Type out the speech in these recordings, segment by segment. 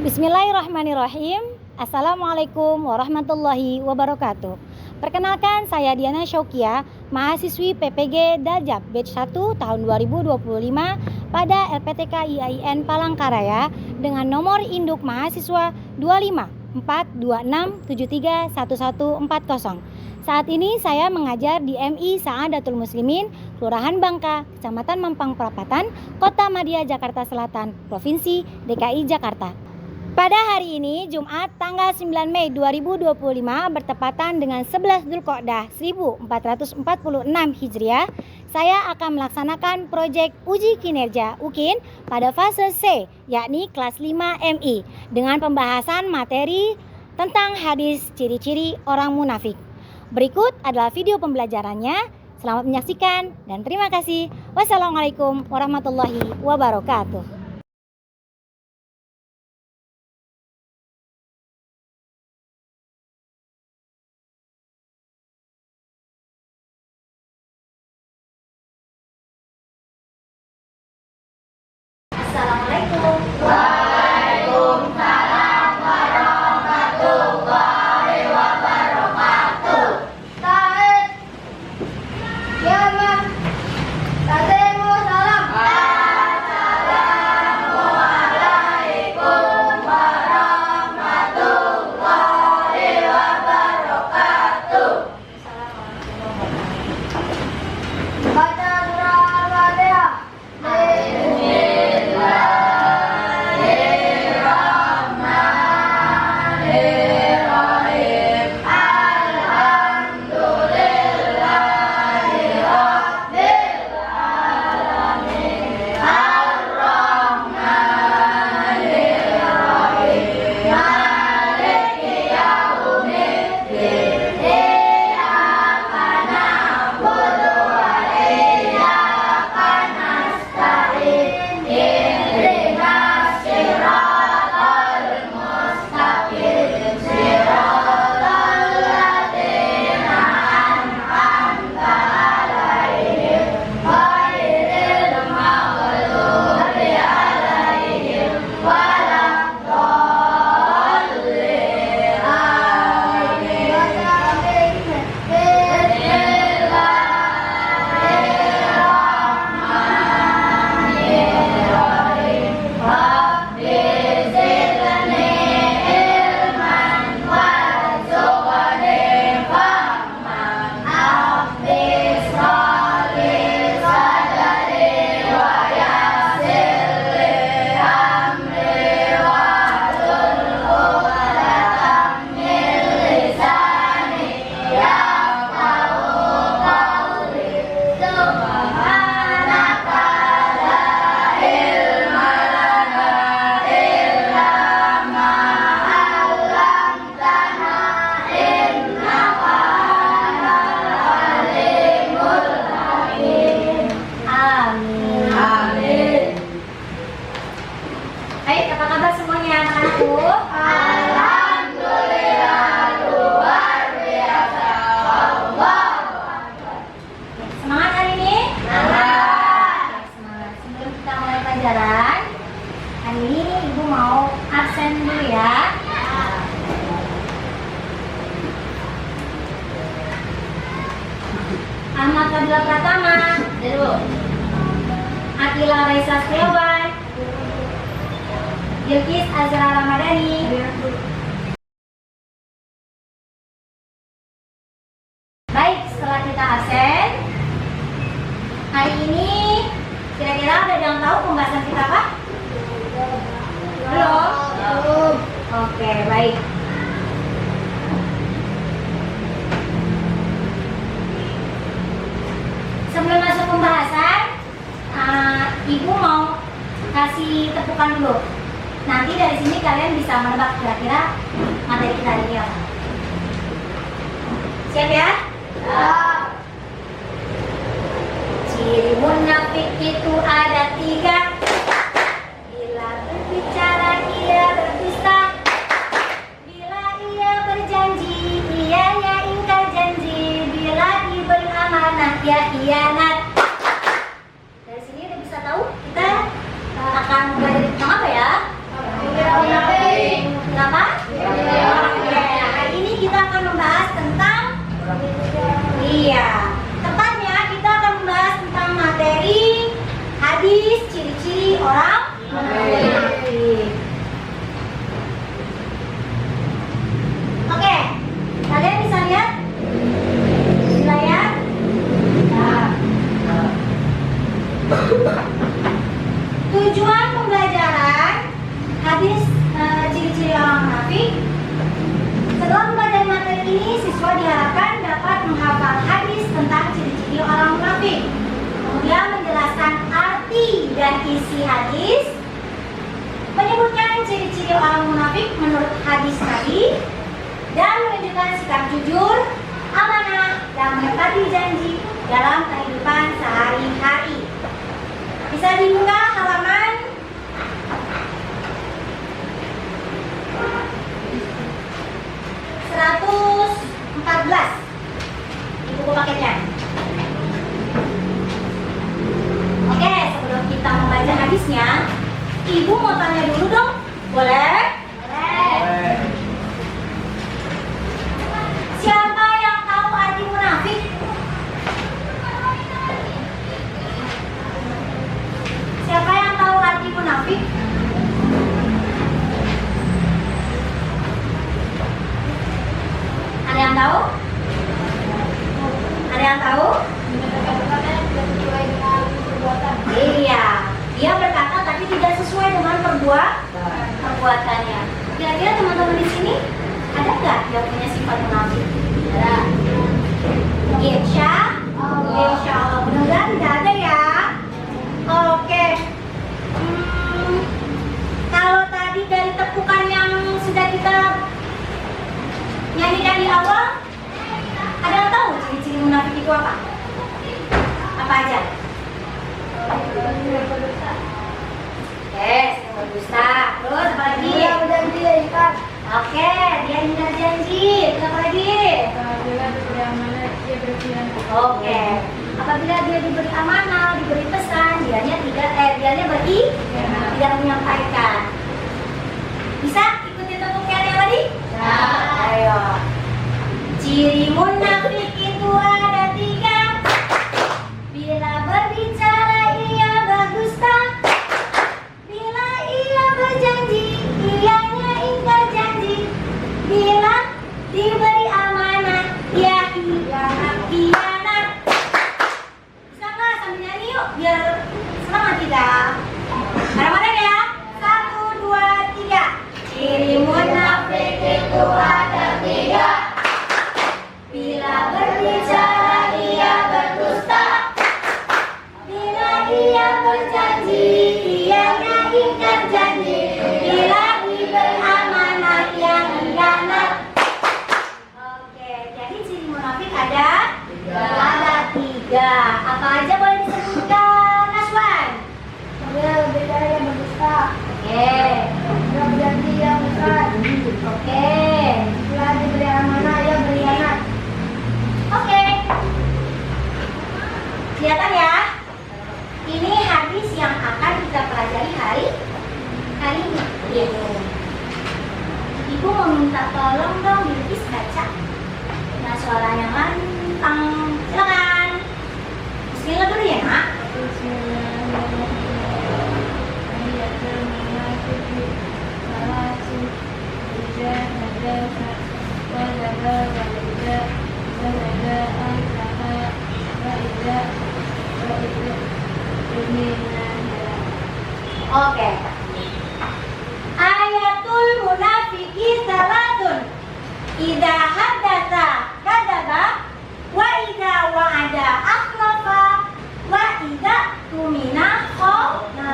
Bismillahirrahmanirrahim. Assalamualaikum warahmatullahi wabarakatuh. Perkenalkan, saya Diana Syaukia, mahasiswi PPG Dajab Batch 1 tahun 2025 pada LPTK IAIN Palangkaraya dengan nomor induk mahasiswa 254267311140. Saat ini saya mengajar di MI Sa'adatul Muslimin, Kelurahan Bangka, Kecamatan Mampang Perapatan, Kota Madia, Jakarta Selatan, Provinsi DKI Jakarta. Pada hari ini, Jumat tanggal 9 Mei 2025 bertepatan dengan 11 Dzulqa'dah 1446 Hijriah, saya akan melaksanakan proyek uji kinerja UKIN pada fase C, yakni kelas 5 MI, dengan pembahasan materi tentang hadis ciri-ciri orang munafik. Berikut adalah video pembelajarannya. Selamat menyaksikan dan terima kasih. Wassalamualaikum warahmatullahi wabarakatuh. Assalamualaikum. Waalaikumsalam warahmatullahi wabarakatuh. Taat. Ya, Ma. Tademu salam. Assalamualaikum warahmatullahi wabarakatuh. Baca surah Al-Fatihah. Baik, apa kabar semuanya anak-anakku? Alhamdulillah luar biasa. Allahu Akbar. Semangat hari ini? Semangat. Semangat. Sebelum kita mulai pelajaran, hari ini Ibu mau absen dulu ya. Ahmad Fadila Pratama, Dulu. Akila Raisa Setiawan, Bilqis Azra Ramadhani, baik, setelah kita absen, hari ini kira-kira ada yang tahu pembahasan kita apa? Belum? Oke, baik. Sebelum masuk pembahasan, Ibu mau kasih tepukan dulu. Nanti dari sini kalian bisa menebak kira-kira materi kita hari ini apa. Siap ya? Ciri munafik itu ada 3. Bila berbicara ia berdusta, bila ia berjanji ia ingkar janji, bila diberi amanah ia khianat. Dari sini udah bisa tahu kita akan belajar tentang apa ya? Munafik. ciri-ciri orang munafik. Oke, kalian bisa lihat di layar? Nah. Tujuan pembelajaran hadis ciri-ciri orang munafik. Setelah mempelajari materi ini, siswa diharapkan dapat menghafal hadis tentang ciri-ciri orang munafik. Kemudian menjelaskan arti dan isi hadis, menyebutkan ciri-ciri orang munafik menurut hadis tadi, dan menunjukkan sikap jujur, amanah, dan menepati janji dalam kehidupan sehari-hari. Bisa dibuka halaman 114 di buku paketnya. Oke, sebelum kita membaca hadisnya, Ibu mau tanya dulu dong, boleh? Boleh. Siapa yang tahu arti munafik? Siapa yang tahu arti munafik? Ada yang tahu? Ada yang tahu? Iya, dia berkata tapi tidak sesuai dengan perbuatannya. Kira-kira teman-teman di sini ada nggak yang punya sifat munafik? Ada. Insya Allah. Mudah-mudahan tidak ada ya. Oke. Kalau tadi dari tepukan yang sudah kita nyanyikan di awal, ada yang tahu ciri-ciri munafik itu apa? Apa aja? Sering berdusta. Terus apa lagi? Dia berjanji ikat. Oke, dia ingkar janji. Terus apa lagi? Apabila diberi amanat, dia berkhianat. Oke. Apabila dia diberi amanah, diberi pesan, dianya tidak menyampaikan. Bisa ikuti temukan yang tadi? Ya. Ayo. Ciri munafik itu ada 3. Bila berbicara ia berdusta. Bila ia berjanji, ianya ingkar janji. Bila diberi amanah, ia khianat. Bisa nggak sambil nyanyi yuk, biar semangat kita. Bareng-bareng ya. 1, 2, 3. Ciri munafik itu ada 3. Bila berbicara ia berdusta. Bila ia berjanji, ianya ingkar janji. Bila diberi amanah, ia khianat. Oke, jadi ciri munafik ada 3. Apa aja boleh disebutkan, Naswan? Apabila berbicara yang berdusta. Oke. Apabila berjanji yang ingkar. Oke. Bila diberi amanah, ia berkhianat. Oke. Kelihatan ya? Ini hadis yang akan kita pelajari hari ini. Ibu mau minta tolong dong Bilkis baca. Nah, suaranya lantang. Silakan. Bismillah dulu ya, Nak. Oke. Ayatul munafiki salatun. Idza haddatsa kadzaba wa idza wa'ada akhlafa wa idza tumina khana.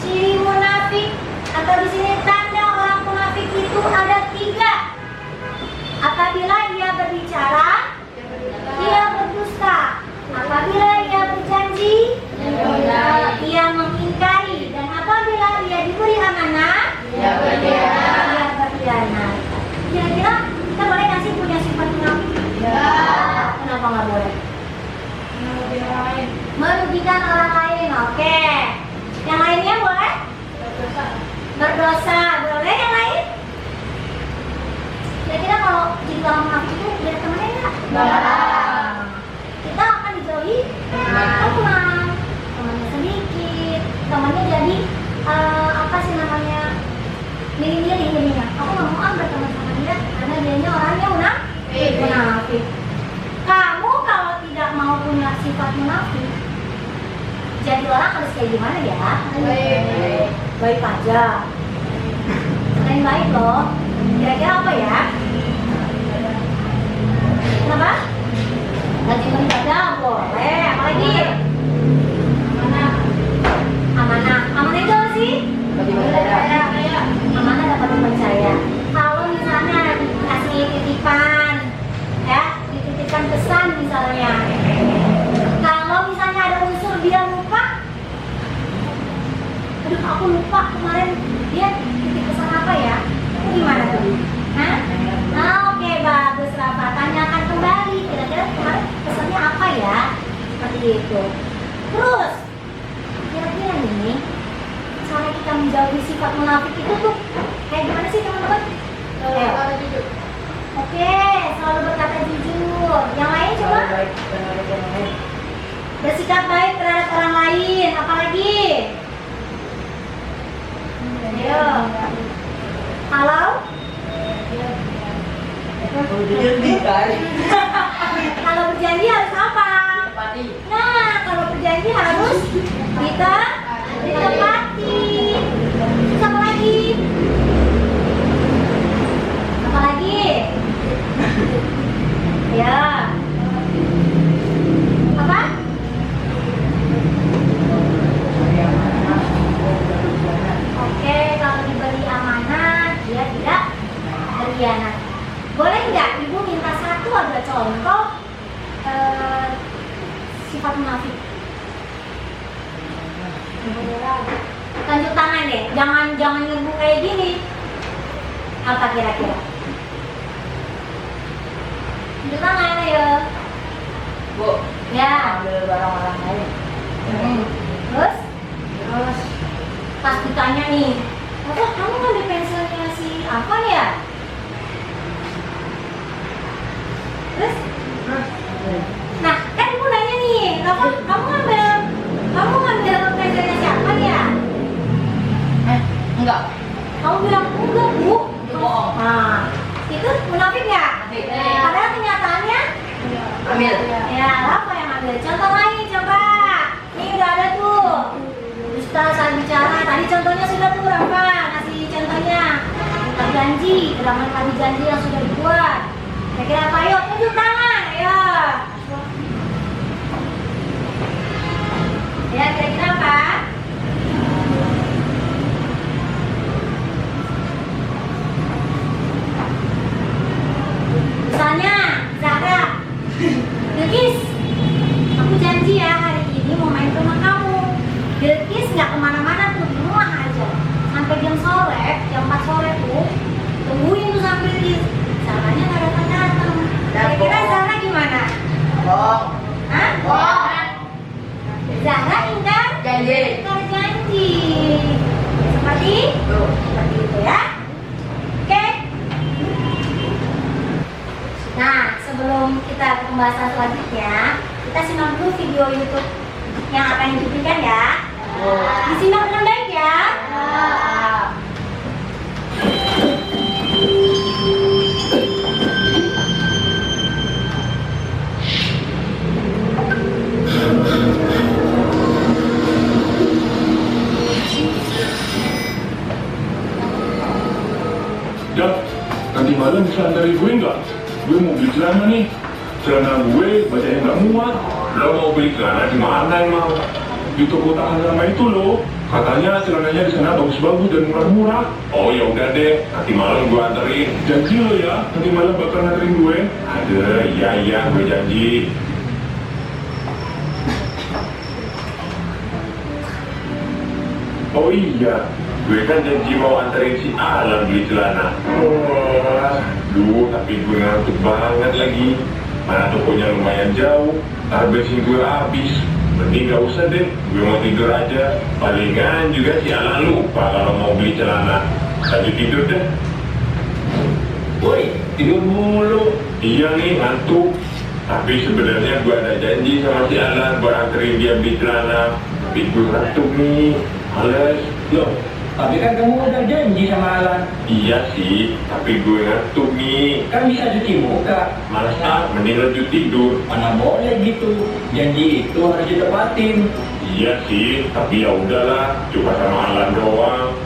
Ciri munafik atau di sini tanda orang munafik itu ada 3. Apabila ia berbicara, ia berdusta. Apabila ia berjanji, ia mengingkari. Dan apabila ia diberi amanah, ia berkhianat. Kira-kira kita boleh nggak sih punya sifat munafik? Ya. Kenapa nggak boleh? Merugikan orang lain. Oke. Yang lainnya boleh? Berdosa. Boleh yang lain? Kira-kira kalau jadi orang munafik itu biar temennya nggak? Kita akan dijauhi teman. kayak gimana ya? Baik. Baik aja. Selain baik loh. Kira-kira apa ya? Kenapa? Rajin beribadah boleh. Apalagi? Amanah. Amanah itu apa sih? Amanah dapat dipercaya. Kalau misalnya dikasih titipan, ya, dititipkan pesan misalnya. Kalau misalnya ada unsur dia lupa, aduh aku lupa kemarin dia titip pesan apa ya? Itu gimana tuh? Hah? Nah, oke, bagus Rafa. Tanyakan kembali. Kira-kira kemarin pesannya apa ya? Seperti itu. Terus, kira-kira nih, cara kita menjauhi sifat munafik itu tuh kayak gimana sih teman-teman? Oke, selalu berkata jujur. Yang lain coba? Bersikap baik terhadap orang lain. Apalagi? Ayo. Kalau? Kalau berjanji harus apa? Nah, kalau berjanji harus kita ditepati. Terus apa lagi? Apa lagi? Ya. Apa? Oke, kalau diberi amanah, dia tidak berkhianat. Boleh nggak Ibu minta satu aja contoh sifat munafik? Tunjuk tangan deh, jangan nyerbu kayak gini. Apa kira-kira? Tunjuk tangan ayo. Bu, Ya. ambil barang orang lain. Terus pas ditanya nih, apa kamu ngambil pensilnya si apa ya? Terus? Nah, kan ibu nanya nih, Rafa, kamu ngambil pensilnya siapa ya? Enggak. Kamu bilang enggak bu. Itu bohong. Nah, itu munafik nggak? Munafik. Padahal kenyataannya, Ambil. ya Rafa yang ambil. Contoh lain coba. Nih udah ada tuh. Ustaz saat bicara, tadi contohnya sudah tuh Rafa ngasih contohnya. Kita janji, ramalan janji yang sudah dibuat. Kira-kira apa? Ayo, tunjuk tangan, ayo. Ya, kira-kira apa? Misalnya, Zahra, Bilkis, aku janji ya hari ini mau main ke rumah kamu. Bilkis nggak kemana-mana tuh, di rumah aja. Sampai jam sore, jam 4 sore tuh, tungguin tuh sampai Bilkis. Zahranya nggak datang-datang. Kira-kira Zahra gimana? Bohong. Hah? Bohong. Zahra ingkar Janji. janji. Seperti itu ya. Oke. Nah, sebelum kita ke pembahasan selanjutnya, kita simak dulu video YouTube yang akan diberikan ya. Disimak dengan baik ya. Jak, nanti malam bisa antarin gue nggak? Gue mau beli celana nih. Celana gue bacanya nggak muat. Lo mau beli celana di mana emang? Di toko tahan lama itu loh. Katanya celananya di sana bagus-bagus dan murah-murah. Oh ya udah deh, nanti malam gue anterin. Janji lo ya, nanti malam bakal anterin gue. Ada, iya gue janji. Oh iya, gue kan janji mau anterin si Alan beli celana. Wah, tapi gue ngantuk banget lagi. Mana tokonya lumayan jauh, ntar bensin gue habis. Mending gak usah deh, gue mau tidur aja. Palingan juga si Alan lupa kalau mau beli celana. Lanjut tidur deh. Woi, tidur mulu. Iya nih, ngantuk. Tapi sebenarnya gue ada janji sama si Alan buat anterin dia beli celana. Tapi gue ngantuk nih. Males. Loh, Tapi kan kamu udah janji sama Alan. Iya sih, tapi gue ngantuk nih. Kan bisa cuci muka. Malas mending lanjut tidur. Mana boleh gitu. Janji itu harus ditepatin. Iya sih, tapi ya udahlah, cuma sama Alan doang.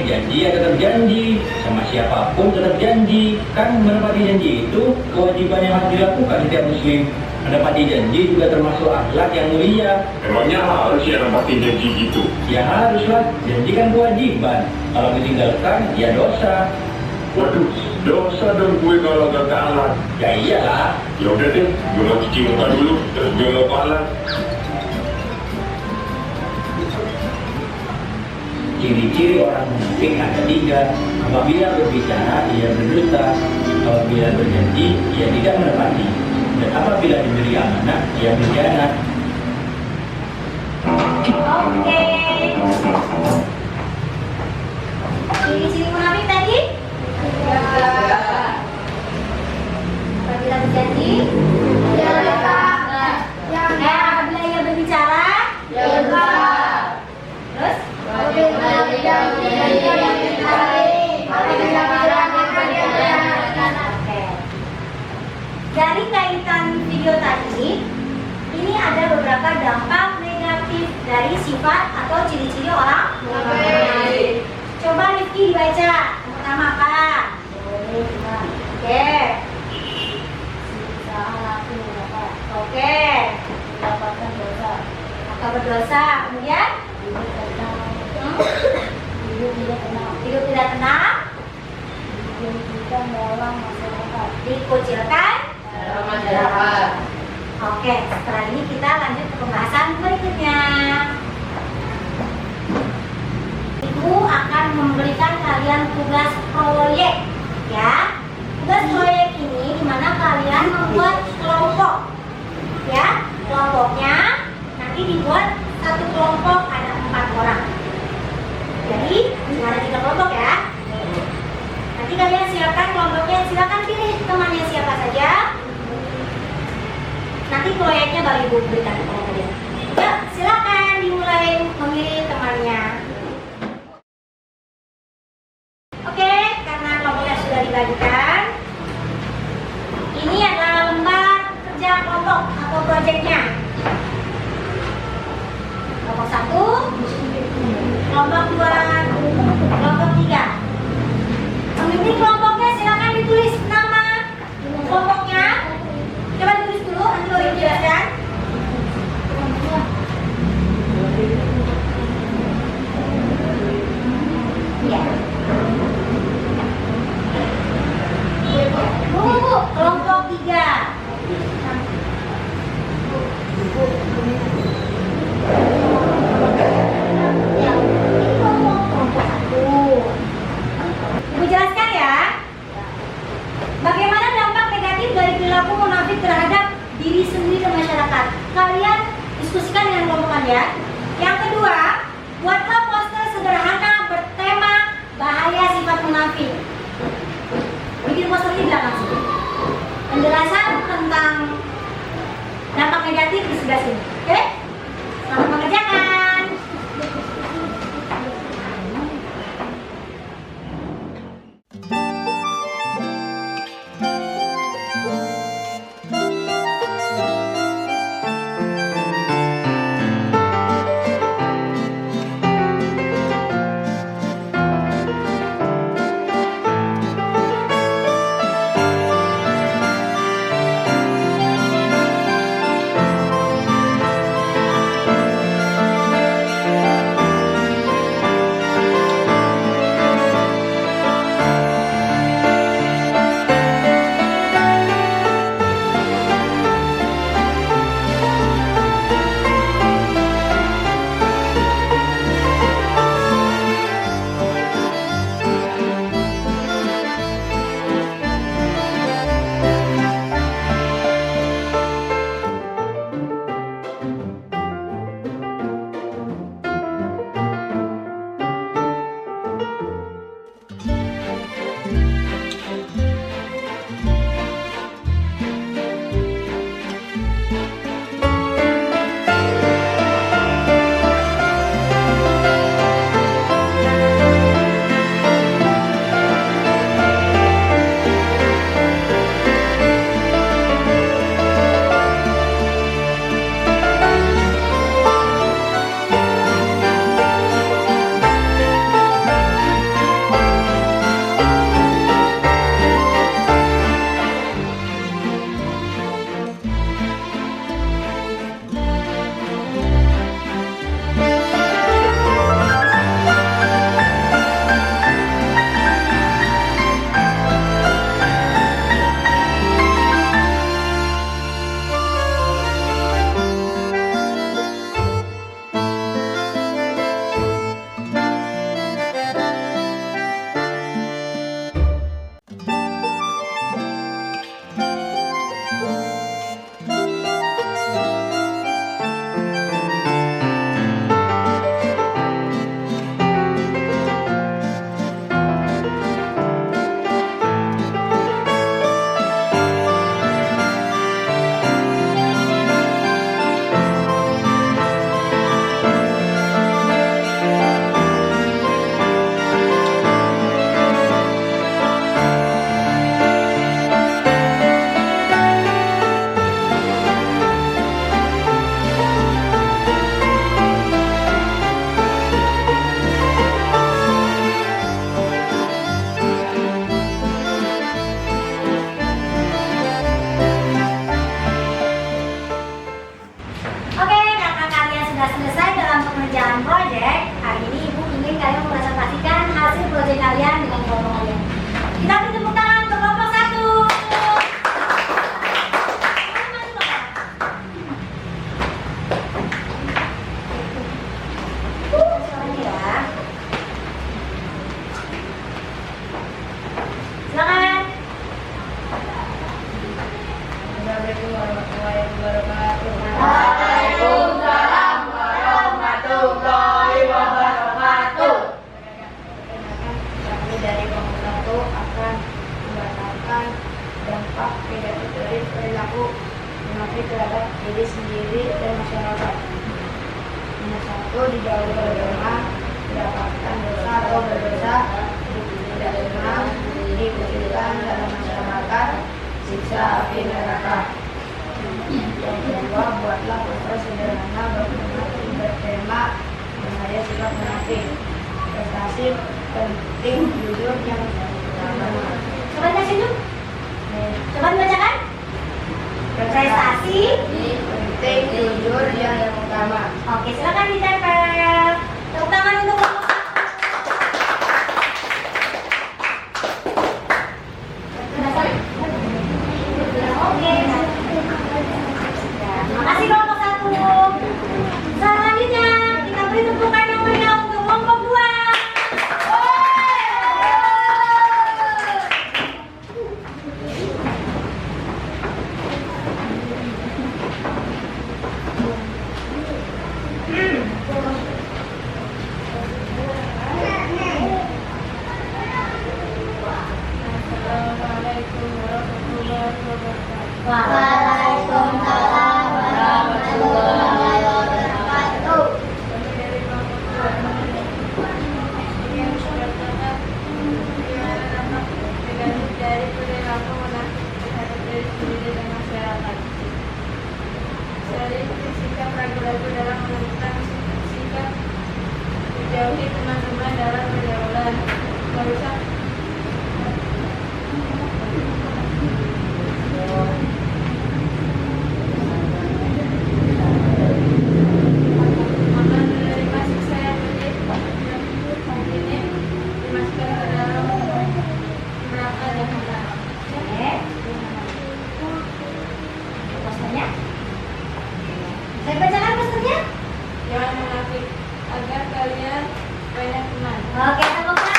Janji ya tetap janji. Sama siapapun tetap janji. Kan menepati janji itu kewajiban yang harus dilakukan setiap muslim. Menepati janji juga termasuk akhlak yang mulia. Emangnya harus ya nempatin janji gitu? Ya haruslah, janji kan kewajiban. Kalau ditinggalkan, ya dosa. Waduh, dosa dong gue kalau gak ke Alan. Ya iyalah. Ya udah deh, gue mau cuci muka dulu, terus gue mau ke Alan. Ciri-ciri orang munafik ada 3. Apabila berbicara, ia berdusta. Apabila berjanji, ia tidak menepati. Dan apabila diberi amanah, ia berkhianat. Oke. Ciri-ciri munafik tadi? Ya. Apabila berjanji? Ya. Ya. Apabila ia berbicara? Ya. Terus? Oke. Dari kaitan video tadi, ini ada beberapa dampak negatif dari sifat atau ciri-ciri orang munafik. Coba Rifki dibaca. Yang pertama apa? Oke. Oke. Atau berdosa. Kemudian? Hidup tidak tenang. Dikucilkan Dalam masyarakat. Oke, setelah ini kita lanjut ke pembahasan berikutnya. Ibu akan memberikan kalian tugas proyek, ya. Tugas proyek ini dimana kalian membuat kelompok, ya. Kelompoknya nanti dibuat satu kelompok ada 4 orang. Jadi ada 3 kelompok ya. Nanti kalian siapkan kelompoknya, silakan pilih temannya siapa saja. Nanti proyeknya baru ibu berikan kepada kalian. Yuk, silakan dimulai memilih temannya. Oke, karena kelompoknya sudah dibagikan, ini adalah lembar kerja kelompok atau proyeknya. Kelompok 1, kelompok 2, kelompok 3. Pemimpin kelompoknya silakan ditulis nama kelompoknya. Coba ditulis dulu, nanti baru dijelaskan. Ya. Bu, kelompok 3. Ya, ini kelompok 1. Ibu jelaskan ya. Bagaimana dampak negatif dari perilaku munafik terhadap diri sendiri dan masyarakat? Kalian diskusikan dengan kelompok kalian. Yang kedua, buatlah poster sederhana bertema bahaya sifat munafik. Bikin poster di belakang sini. Penjelasan tentang dampak negatif di sebelah sini. Oke? Selamat mengerjakan. warahmatullahi wabarakatuh. Waalaikumsalam warahmatullahi wabarakatuh. Kami dari Komisi 1 akan membatalkan dampak negatif dari perilaku munafik terhadap diri sendiri dan masyarakat. Nomor 1, dijauhi berdoa, mendapatkan dosa atau berdosa, tidak pernah dikucilkan dalam masyarakat, siksa api neraka. Yang kedua, buatlah proses sederhana bertema bahaya sikap munafik. Prestasi penting jujur yang utama. Coba baca dulu. Coba dibacakan. Prestasi. Penting jujur yang utama. Oke, silakan ditempel. Tepuk tangan untuk kelompok 1. Oke. Terima kasih kelompok 1. Selanjutnya kita beri tepukan yang meriah untuk kelompok 2. Assalamualaikum warahmatullahi wabarakatuh. Waalaikumsalam warahmatullahi wabarakatuh. Kami dari kelompok 2 yang sudah taat bagaimana dampak negatif dari perilaku munafik terhadap diri sendiri dan masyarakat. Sering sikap ragu-ragu dalam menentukan sikap, menjauhi teman-teman dalam pergaulan, merusak maka menerima siksa yang pedih ini dimasukkan ke dalam neraka jahanam. Oke. Posternya? Saya bacakan posternya? Jangan munafik agar kalian banyak teman. Oke, tepuk tangan.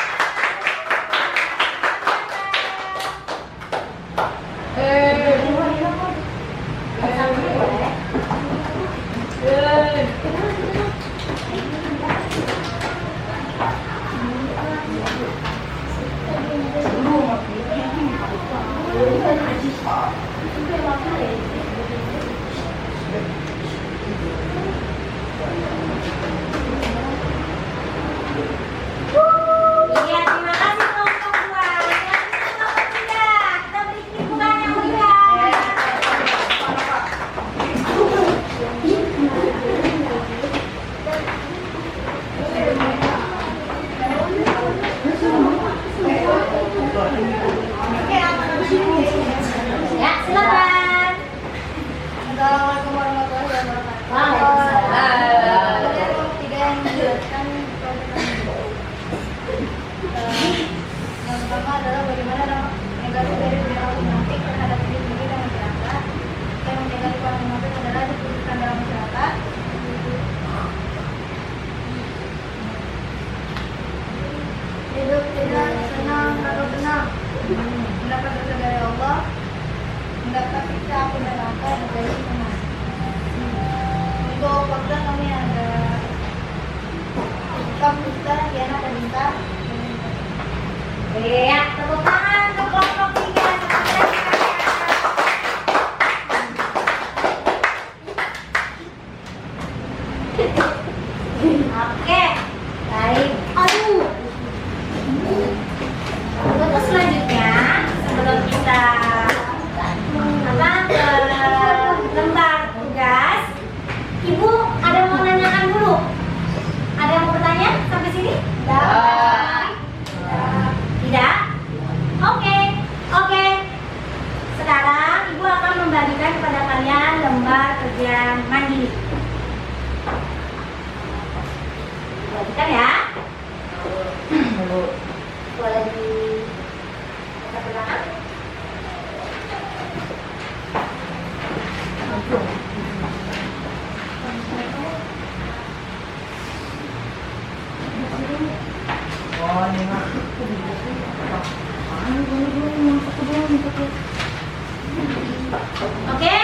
Iya, terima kasih kelompok 2. Selanjutnya kelompok 3. Kita beri tepukan yang meriah. Ya, silakan. Assalamualaikum warahmatullahi wabarakatuh. Waalaikumsalam. Dari kelompok 3 yang menjelaskan yang pertama adalah bagaimana dampak negatif dari perilaku munafik terhadap diri sendiri dan masyarakat. Yang negatif para munafik adalah dikucilkan dalam masyarakat, hidup tidak senang atau tenang, mendapat dosa dari Allah, mendapat siksa api neraka dan dari teman. Untuk fakta kami ada sikap dusta, khianat dan minta. Iya, tepuk tangan untuk kelompok 3. Oke, baik. Aduh. Untuk selanjutnya, sebelum kita ke lembar tugas, Ibu ada mau nanyakan dulu? Ada yang mau bertanya sampai sini? Tidak? Oke. Sekarang Ibu akan membagikan kepada kalian lembar kerja mandiri. Bagikan ya. Boleh di kita belakang. Oke,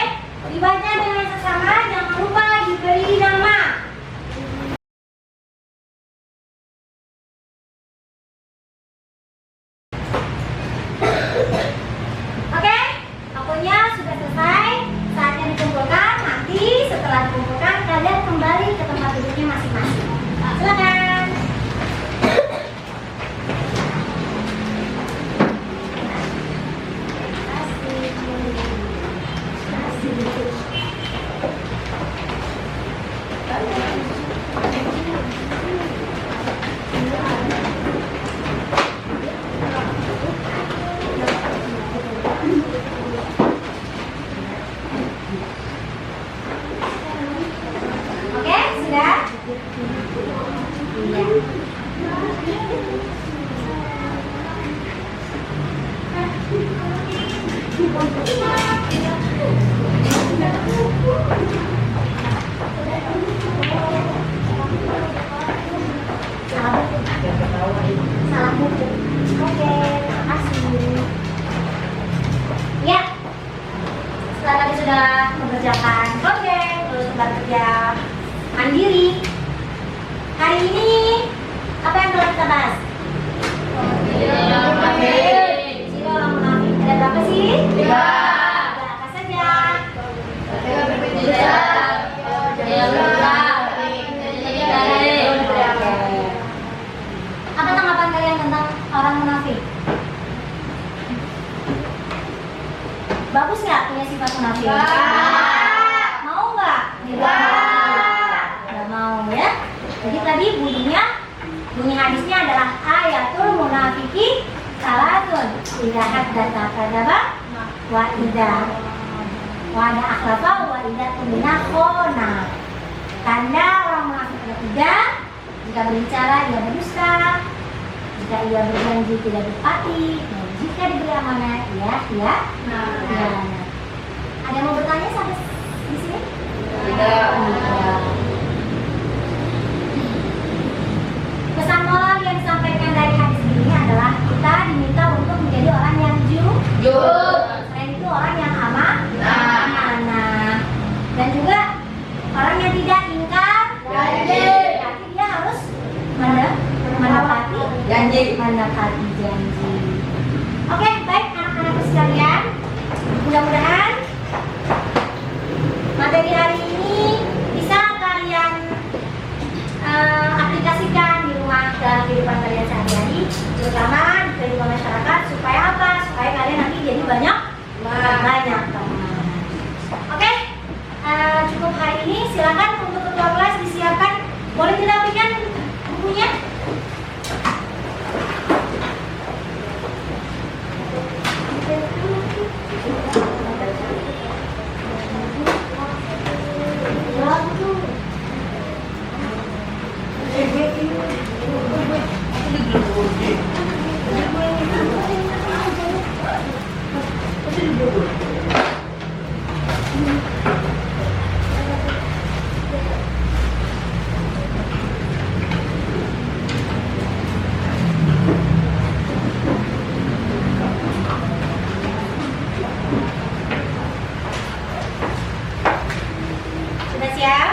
Oke, sudah? Iya. Salah buku. Oke, terima kasih. Ya, setelah tadi sudah mengerjakan project, terus bekerja mandiri. Hari ini apa yang telah kita bahas? Ciri orang munafik. Ada berapa sih? 3. Apa saja? Apa tanggapan kalian tentang orang munafik? Bagus nggak punya sifat munafik? Mau nggak? Nggak mau ya. Jadi tadi bunyi hadisnya adalah ayatul munafiki salatun idza haddatsa kadzaba wa idza wa'ada akhlafa wa idza tumina khona. Tanda orang munafik ketiga, jika berbicara ia berdusta, jika ia berjanji tidak berpati, dan jika diberi amanah ia tidak khianat. Ada yang mau bertanya sampai di sini? Tidak. Pesan moral yang disampaikan dari hadis ini adalah kita diminta untuk menjadi orang yang jujur. Selain itu orang yang amanah. Dan juga orang yang tidak ingkar janji. Berarti dia harus menepati janji. Oke, baik anak-anakku sekalian. Mudah-mudahan materi hari ini bisa kalian aplikasikan di rumah dalam kehidupan kalian sehari-hari, terutama di kehidupan masyarakat. Supaya apa? Supaya kalian nanti jadi banyak teman. Oke, cukup hari ini. Silakan untuk ketua kelas disiapkan. Boleh dirapikan bukunya? Sudah siap?